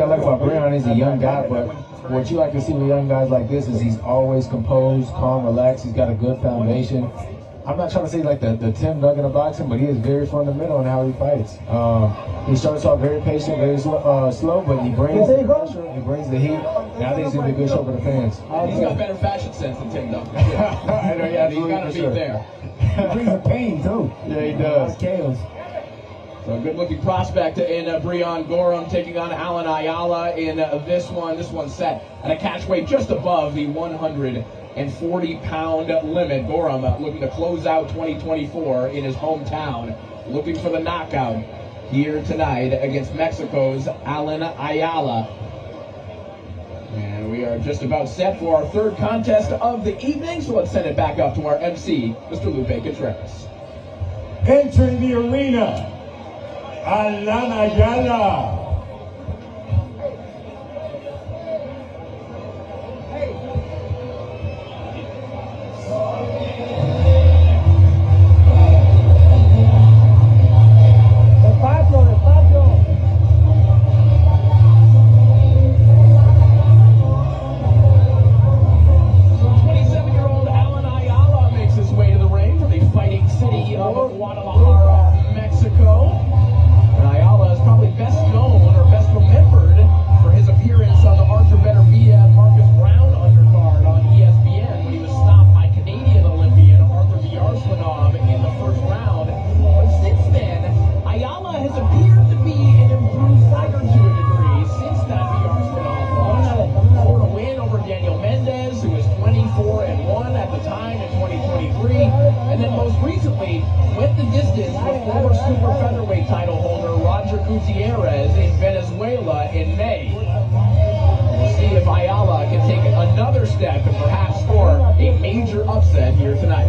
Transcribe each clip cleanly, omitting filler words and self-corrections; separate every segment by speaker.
Speaker 1: like about Breon is a young guy, but what you like to see with young guys like this is he's always composed, calm, relaxed. He's got a good foundation. I'm not trying to say like the Tim Duggan of boxing, but he is very fundamental in how he fights. He starts off very patient, very slow, but he brings the pressure, he brings the heat, and I think it's going to be a good show for the fans.
Speaker 2: He's got better fashion sense than Tim Duggan.
Speaker 1: I know, yeah,
Speaker 2: he's got to be there.
Speaker 3: He brings the pain too.
Speaker 1: Yeah, he does.
Speaker 3: Chaos.
Speaker 2: So a good-looking prospect in Breon Gorham taking on Alan Ayala in this one. This one's set at a catch weight just above the 140-pound limit. Gorham looking to close out 2024 in his hometown, looking for the knockout here tonight against Mexico's Alan Ayala. And we are just about set for our third contest of the evening, so let's send it back up to our MC, Mr. Lupe Contreras.
Speaker 4: Entering the arena, Alan Ayala.
Speaker 2: In Venezuela in May. We'll see if Ayala can take another step and perhaps score a major upset here tonight.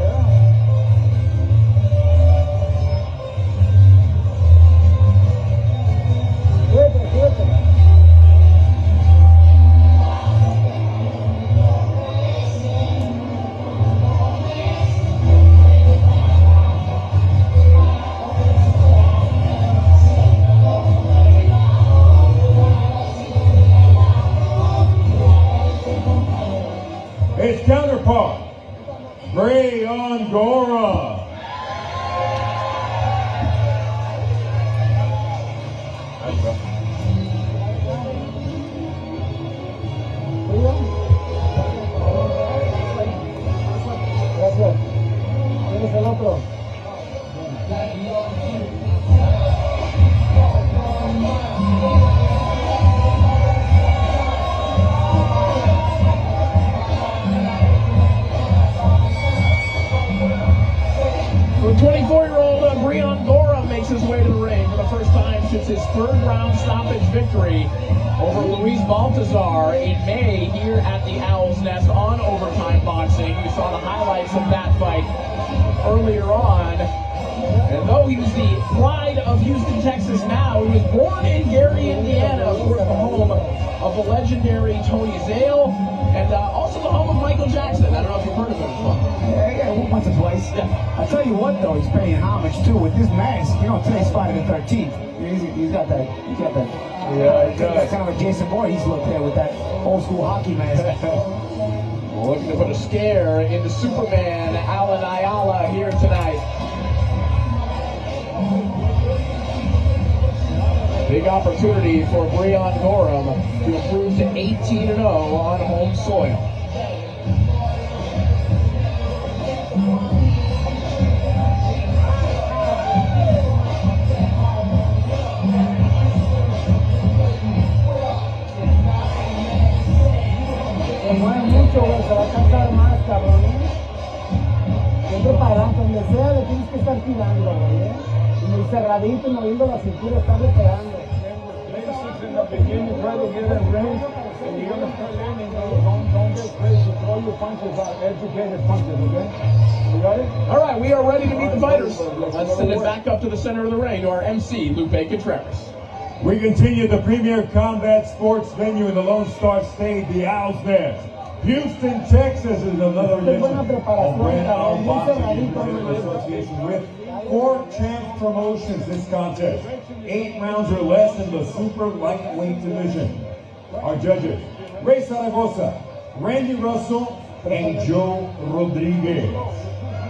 Speaker 4: His counterpart, Breon Gorham.
Speaker 3: Gracias. ¿Quién es el otro?
Speaker 2: The 24-year-old Breon Gorham makes his way to the ring for the first time since his third-round stoppage victory over Luis Baltazar in May here at the Owl's Nest on Overtime Boxing. We saw the highlights of that fight earlier on. And though he was the pride of Houston, Texas now, he was born in Gary, Indiana, of course the home of the legendary Tony Zale, and also the home of Michael Jackson. I don't know if you've heard of him before.
Speaker 3: Yeah, once or twice.
Speaker 2: Yeah.
Speaker 3: I'll tell you what though, he's paying homage too with this mask. You know, today's Friday the 13th. He's got that.
Speaker 1: Yeah, he does.
Speaker 3: Kind of a Jason Voorhees look there with that old school hockey mask.
Speaker 2: Looking to put a scare into Superman Alan Ayala here tonight. Big opportunity for Breon Gorham to improve to 18-0 on home soil.
Speaker 3: Se mueve mucho, güey, se va a cansar más, cabrón. Siempre para adelante, donde sea, le tienes que estar tirando, güey. Y muy cerradito, moviendo la cintura, estarle pegando.
Speaker 4: In the beginning, try to get it range, and you're gonna start landing. Don't get crazy. Throw your punches out, educated punches, okay? You got it?
Speaker 2: All right, we are ready to meet the fighters. Let's send it back up to the center of the ring to our MC, Lupe Contreras.
Speaker 4: We continue the premier combat sports venue in the Lone Star State, the Owl's Nest. Houston, Texas is another edition of Brand Out Boxing Association with 4 champ promotions this contest. 8 rounds or less in the super lightweight division. Our judges, Ray Zaragoza, Randy Russell, and Joe Rodriguez.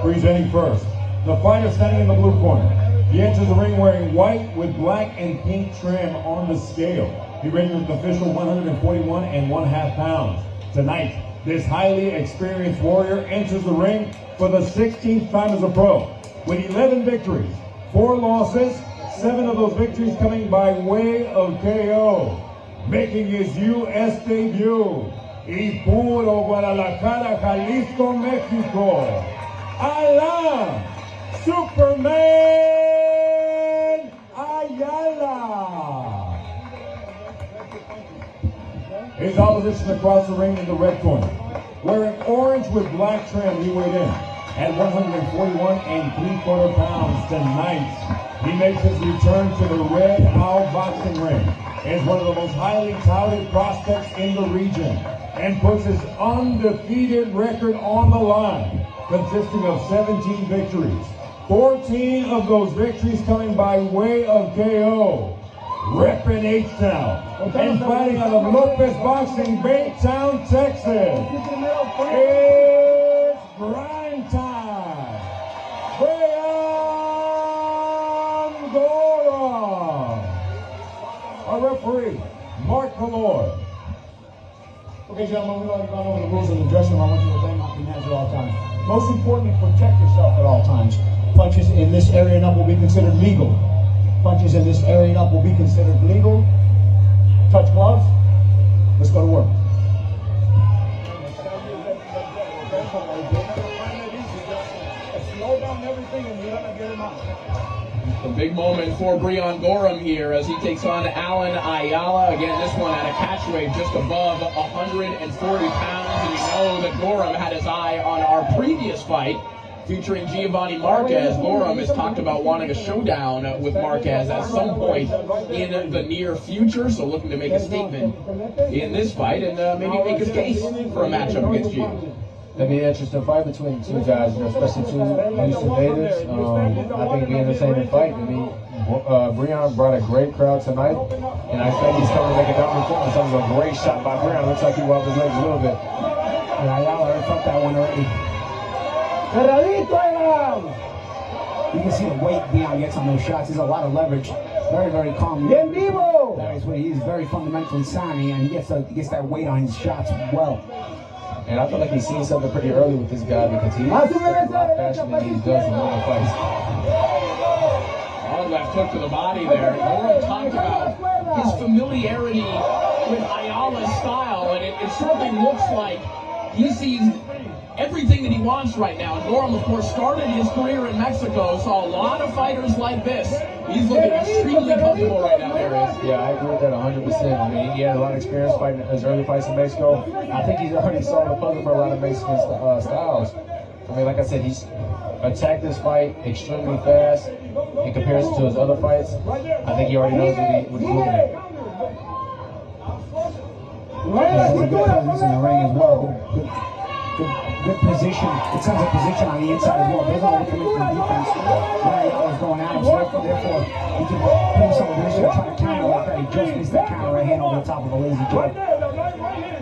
Speaker 4: Presenting first, the fighter standing in the blue corner. He enters the ring wearing white with black and pink trim on the scale. He ranges with official 141 1/2 pounds. Tonight, this highly experienced warrior enters the ring for the 16th time as a pro. With 11 victories, 4 losses, 7 of those victories coming by way of KO. Making his U.S. debut, y puro Guadalajara, Jalisco, Mexico, Ayala, Superman Ayala. His opposition across the ring in the red corner, wearing orange with black trim, he weighed in at 141 3/4 pounds tonight. He makes his return to the Red Owl boxing ring as one of the most highly touted prospects in the region and puts his undefeated record on the line, consisting of 17 victories, 14 of those victories coming by way of KO. Reppin' H-Town and fighting out of Lopez Boxing, Baytown, Texas. It's grind time. Brian Gora. Our referee, Mark Malloy.
Speaker 5: Okay, gentlemen, we've already gone over the rules of the dressing room. I want you to obey my commands at all times. Most importantly, protect yourself at all times. Punches in this area and up will be considered legal. Punches in this area and up will be considered legal. Touch gloves. Let's go to work.
Speaker 3: Slow down everything and you're gonna get him out.
Speaker 2: A big moment for Brian Gorham here as he takes on Alan Ayala. Again, this one at a catch weight just above 140 pounds. And you know that Gorham had his eye on our previous fight featuring Giovanni Marquez. Gorham has talked about wanting a showdown with Marquez at some point in the near future. So looking to make a statement in this fight and maybe make his case for a matchup against G.
Speaker 1: It'll be an interesting fight between the two guys, especially two Houston natives. I think it'll be an entertaining fight. I mean, Brian brought a great crowd tonight, and I think he's coming to make a dominant performance. That was a great shot by Brian. Looks like he wobbled his legs a little bit.
Speaker 3: Yeah, y'all already felt that one already.
Speaker 5: You can see the weight Brian gets on those shots. There's a lot of leverage. Very, very calm.
Speaker 3: Bien vivo!
Speaker 5: That is what he is, very fundamentally sound, and he gets that weight on his shots well.
Speaker 1: And I feel like he's seen something pretty early with this guy because he's a lot faster than he does in normal fights.
Speaker 2: Hard left hook to the body there. Gorham talked about his familiarity with Ayala's style, and it certainly looks like he sees everything that he wants right now. And Gorham, of course, started his career in Mexico, saw a lot of fighters like this. He's looking extremely comfortable right now, Darius.
Speaker 1: Yeah, I agree with that 100%. I mean, he had a lot of experience fighting his early fights in Mexico. I think he's already solved the puzzle for a lot of Mexican styles. I mean, like I said, he's attacked this fight extremely fast in comparison to his other fights. I think he already knows what he's looking at.
Speaker 5: He's a good presence in the ring as well. Good position. It sounds like position on the inside as well. Doesn't want to commit to the defense. Ayala's going at him, so therefore he can put himself in a position to try to counter like that. He just missed that counter right hand over the top of a lazy jab.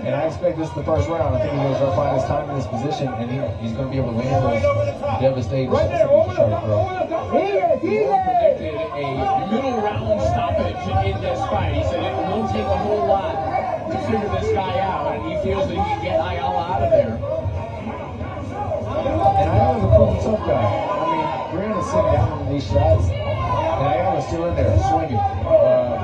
Speaker 1: And I expect this the first round. I think he's going to find his time in this position, and he's going to be able to land those devastating shots that he can try to throw.
Speaker 2: Gorham predicted a middle round stoppage in this fight. He said it won't take a whole lot to figure this guy out, and he feels that he can get Ayala out of there.
Speaker 1: And Ayala's a proven tough guy. I mean, Brian is sitting down on these shots, and Ayala's still in there swinging.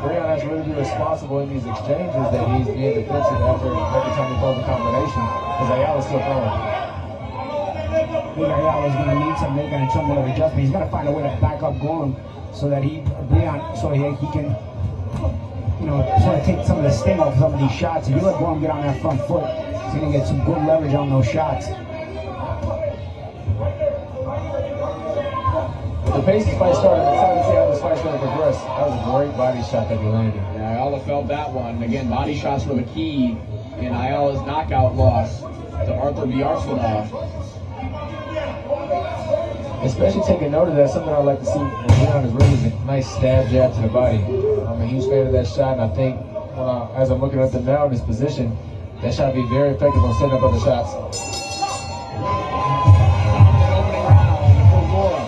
Speaker 1: Brian has to really be responsible in these exchanges that he's being defensive after every time he throws a combination, because Ayala's still throwing.
Speaker 5: I think Ayala's going to need to make an adjustment. He's going to find a way to back up Gorham so that he can, sort of take some of the sting off some of these shots. If you let Gorham get on that front foot, he's going to get some good leverage on those shots.
Speaker 1: The pace this fight started, it's hard to see how this fight's going to progress. That was a great body shot that he landed.
Speaker 2: Yeah, Ayala felt that one. Again, body shots were the key in Ayala's knockout loss to Arthur Biarsanov.
Speaker 1: Especially taking note of that, something I'd like to see in Brian is really a nice stab jab to the body. I'm a huge fan of that shot, and I think as I'm looking at them now in this position, that shot be very effective on setting up other shots.
Speaker 2: Opening round for Gora.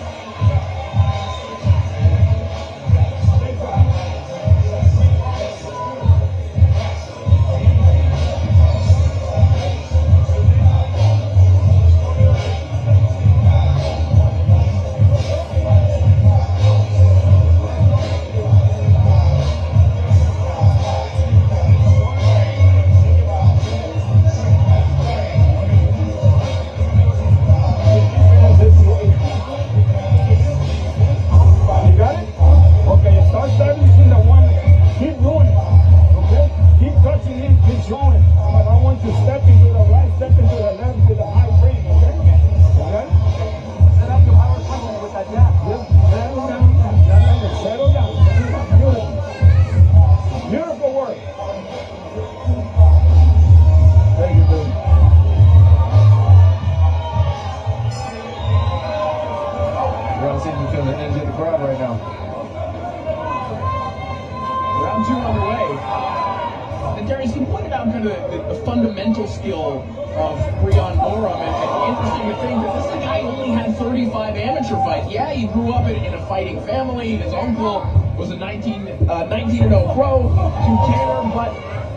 Speaker 2: The fundamental skill of Brian Gorham, and interesting to think that this is a guy who only had 35 amateur fights. Yeah, he grew up in a fighting family. His uncle was a 19-0 pro, two-tear, but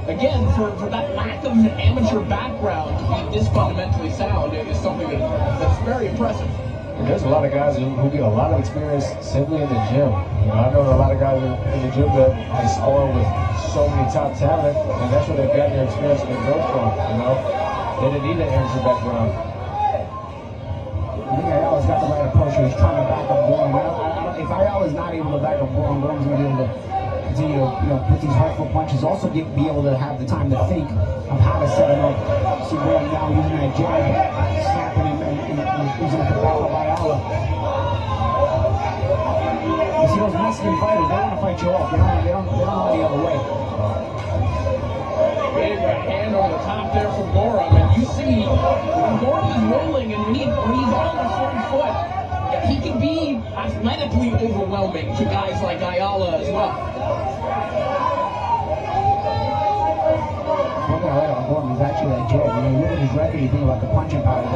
Speaker 2: again, for that lack of an amateur background to be this fundamentally sound is something that's very impressive.
Speaker 1: And there's a lot of guys who get a lot of experience simply in the gym. You know, I know a lot of guys in the gym that they spar with so many top talent, and that's where they've gotten their experience and their growth from. You know, they didn't need an amateur background.
Speaker 3: I think Ayala's got the right approach. He's trying to back up Gorham. If Ayala's not able to back up Gorham's going to be able to continue to put these hurtful punches. Also be able to have the time to think of how to set him up. See Gorham now using that jab, snapping him and using it to back up Ayala. You see those Mexican fighters, they want to fight you off. They don't know the other way.
Speaker 2: Big right hand over the top there from Gorham, and you see when Gorham is rolling and when he's on the front foot, he can be athletically overwhelming to guys like Ayala as well.
Speaker 3: One thing I like about Gorham is actually that jab. You look at his record, you think about the punching power, but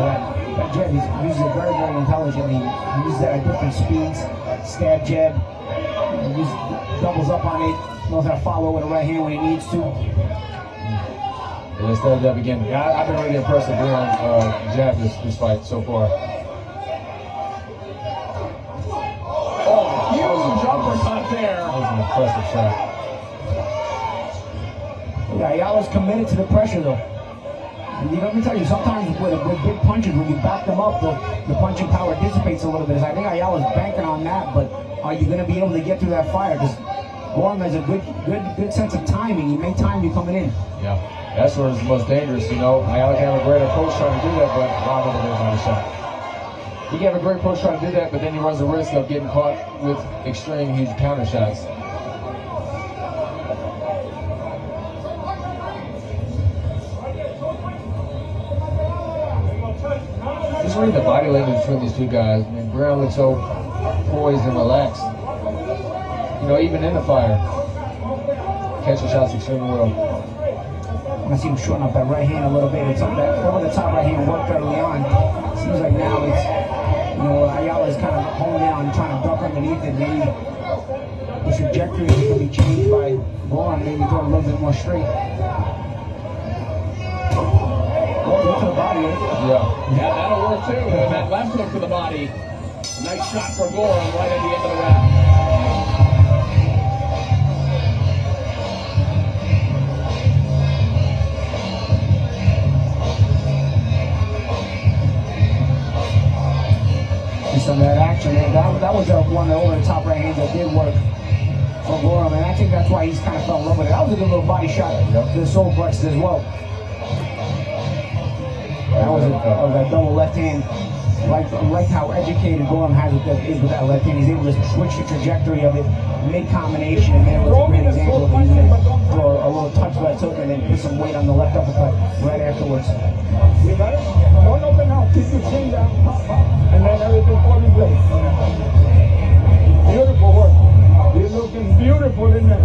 Speaker 3: that jab, he uses it very, very intelligently. He uses it at different speeds. Stab jab, he doubles up on it, knows how to follow with a right hand when he needs to.
Speaker 1: Yeah, let's start jab again. I've been really impressed with Brion's jab this fight so far.
Speaker 2: Oh, huge uppercut there.
Speaker 1: That was an impressive shot.
Speaker 3: Yeah, Ayala's committed to the pressure though. Let me tell you, sometimes with big punches, when you back them up, the punching power dissipates a little bit. I think Ayala's banking on that, but are you going to be able to get through that fire? Because Gorham has a good sense of timing. He may time you coming in.
Speaker 1: Yeah, that's where it's most dangerous. You know, Ayala can have a great approach trying to do that, but Rob over there's on the shot. He can have a great approach trying to do that, but then he runs the risk of getting caught with extreme huge counter shots. Just read the body language between these two guys. I mean, Brian looks so poised and relaxed. You know, even in the fire, catching shots extremely well.
Speaker 3: I see him shorten up that right hand a little bit. It's up that over the top right hand worked early on. Seems like now it's, Ayala's kind of honed down, trying to duck underneath it. Maybe the trajectory is going to be changed by Gorham, maybe going a little bit more straight. Go to the body.
Speaker 2: Yeah, that'll work too. And that left hook to the body. Nice shot for Gorham right at the end of the round.
Speaker 3: Some of that action, that was one of the over-the-top right hands that did work for Gorham, and I think that's why he's kind of fell in love with it. That was a good little body shot to the solar plexus as well. That was a double left hand. Like how educated Gorham is with that left hand. He's able to switch the trajectory of it mid-combination, and there was a great example of using it for a little touch that took, and then put some weight on the left uppercut right afterwards.
Speaker 5: You got it? Don't open out. Keep your chin down. And then everything falls in place. Beautiful work. You're looking beautiful in there.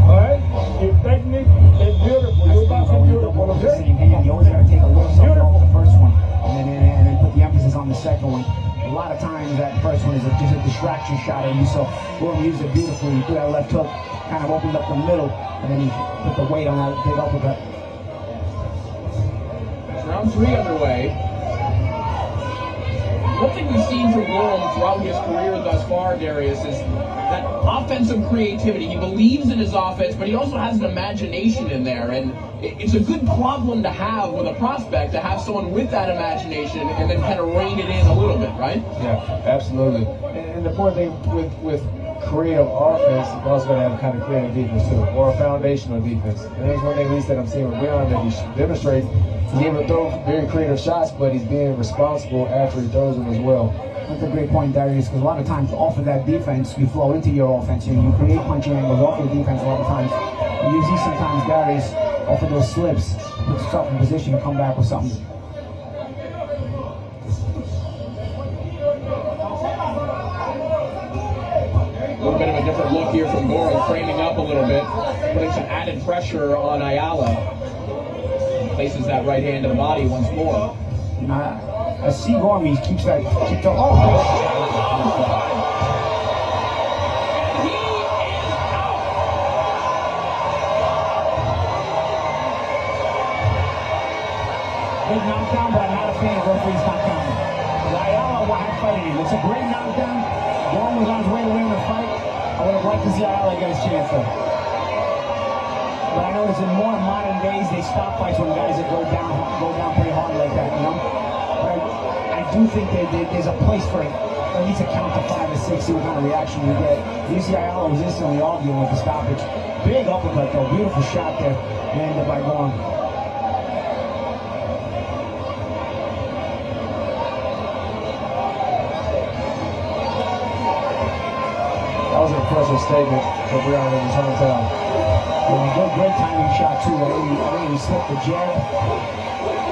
Speaker 5: All right? Your technique is beautiful.
Speaker 3: That's
Speaker 5: You're boxing
Speaker 3: when you
Speaker 5: beautiful.
Speaker 3: double the
Speaker 5: Okay?
Speaker 3: same hand. You always got to take a little something off the first one, and then put the emphasis on the second one. A lot of times that first one is just a distraction shot at you. So Gorham used it beautifully. He threw that left hook, kind of opened up the middle, and then he put the weight on that big uppercut.
Speaker 2: Round 3 underway. One thing we've seen from Gorham throughout his career thus far, Darius, is that offensive creativity. He believes in his offense, but he also has an imagination in there. And it's a good problem to have with a prospect, to have someone with that imagination and then kind of rein it in a little bit, right?
Speaker 1: Yeah, absolutely. And the important thing with creative offense, you're also going to have kind of creative defense too, or a foundational defense. And that's one thing at least that I'm seeing with Breon that he should demonstrate. He's able to throw very creative shots, but he's being responsible after he throws them as well.
Speaker 3: That's a great point, Darius, because a lot of times off of that defense, you flow into your offense. You create punching angles off your defense a lot of times. And you see sometimes Darius, off of those slips, puts himself in position to come back with something.
Speaker 2: A little bit of a different look here from Gorham, framing up a little bit, putting some added pressure on Ayala. Places that right hand to the body once more.
Speaker 3: I see Gorham, he keeps that, oh!
Speaker 2: He is out.
Speaker 3: Big knockdown, but I'm not a fan of referees not counting. Ayala had fighting him. It's a great knockdown. Gorham was on his way to win the fight. I would have liked to see Ayala get his chance though. But I know it's in more modern days, they stop fights when guys that go down pretty hard like that, you know? But I do think there's a place for it. At least a count to 5 or 6, see what kind of reaction we get. You see Ayala was instantly arguing with the stoppage. Big uppercut though, beautiful shot there, landed by Gorham.
Speaker 1: That was an impressive statement for Breon in his hometown.
Speaker 3: Great timing shot too. I think he slipped the jab.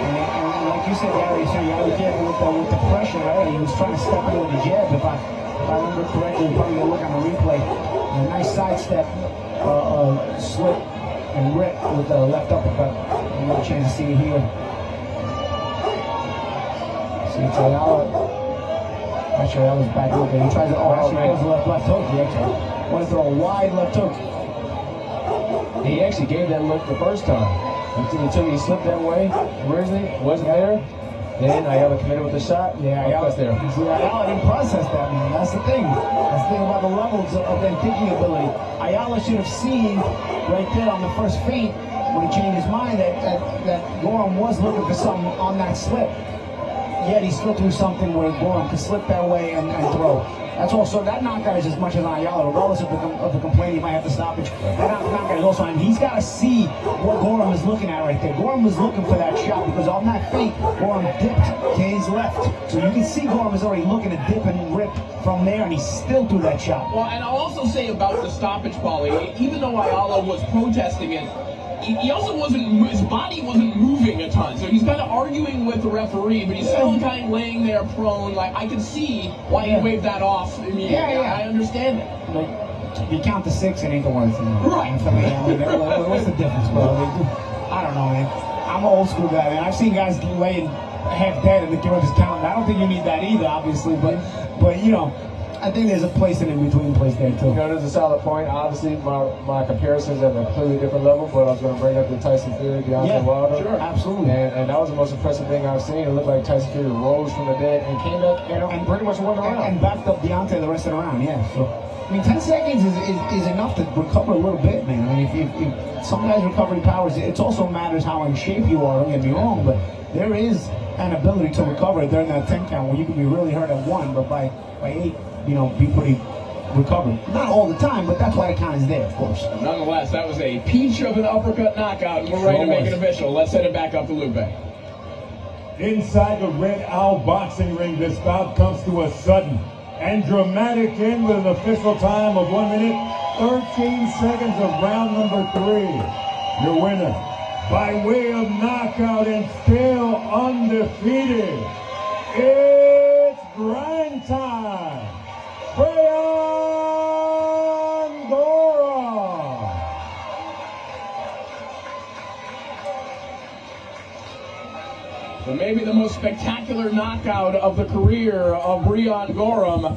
Speaker 3: And like you said, Gary, so you gotta be careful with the pressure, right? He was trying to step in with the jab. If I remember correctly, you're probably gonna look on the replay. And a nice sidestep, slip and rip with the left uppercut. You get a chance to see it here. See it's Ayala. Actually, that was back hook. He tries to, actually goes left hook. He actually want to throw a wide left hook.
Speaker 1: He actually gave that look the first time. Until he slipped that way, originally, wasn't there. Then Ayala committed with the shot.
Speaker 3: Yeah, Ayala,
Speaker 1: there.
Speaker 3: See, Ayala didn't process that, man. That's the thing. That's the thing about the levels of their thinking ability. Ayala should have seen right there on the first feint when he changed his mind that Gorham was looking for something on that slip. Yet he still threw something where Gorham could slip that way and throw. That's also, that knockout is as much as on Ayala, regardless of the complaint he might have to stoppage. That knockout is also on him. He's got to see what Gorham is looking at right there. Gorham was looking for that shot because on that feint, Gorham dipped to his left. So you can see Gorham is already looking to dip and rip from there, and he still threw that shot.
Speaker 2: Well, and I'll also say about the stoppage, Paulie, even though Ayala was protesting it, he also his body wasn't moving a ton, so he's kind of arguing with the referee, but he's still kind of laying there prone. Like, I can see why he waved that off immediately.
Speaker 3: Yeah.
Speaker 2: I understand it.
Speaker 3: Like, you count to 6 and ain't the words.
Speaker 2: Right.
Speaker 3: What's the difference, bro? I don't know, man. I'm an old school guy, man. I've seen guys laying half dead and the kid just counting. I don't think you need that either, obviously, but you know, I think there's a place in between place there too.
Speaker 1: You know, there's a solid point. Obviously, my comparisons at a completely different level, but I was going to bring up the Tyson Fury, Deontay Wilder.
Speaker 3: Sure, absolutely.
Speaker 1: And that was the most impressive thing I've seen. It looked like Tyson Fury rose from the dead and came back, and pretty much won the round.
Speaker 3: And backed up Deontay the rest of the round, yeah. So, I mean, 10 seconds is enough to recover a little bit, man. I mean, if some guys' recovery powers, it also matters how in shape you are, don't get me wrong, but there is an ability to recover during that 10 count where you can be really hurt at 1, but by 8, you know, be pretty recovered. Not all the time, but that's why the count is there, of course.
Speaker 2: Nonetheless, that was a peach of an uppercut knockout, and we're ready to make it official. Let's send it back up to Lupe.
Speaker 4: Inside the Red Owl boxing ring, this bout comes to a sudden and dramatic end with an official time of 1 minute, 13 seconds of round number 3. Your winner, by way of knockout and still undefeated, it's grind time. Gorham.
Speaker 2: But maybe the most spectacular knockout of the career of Brian Gorham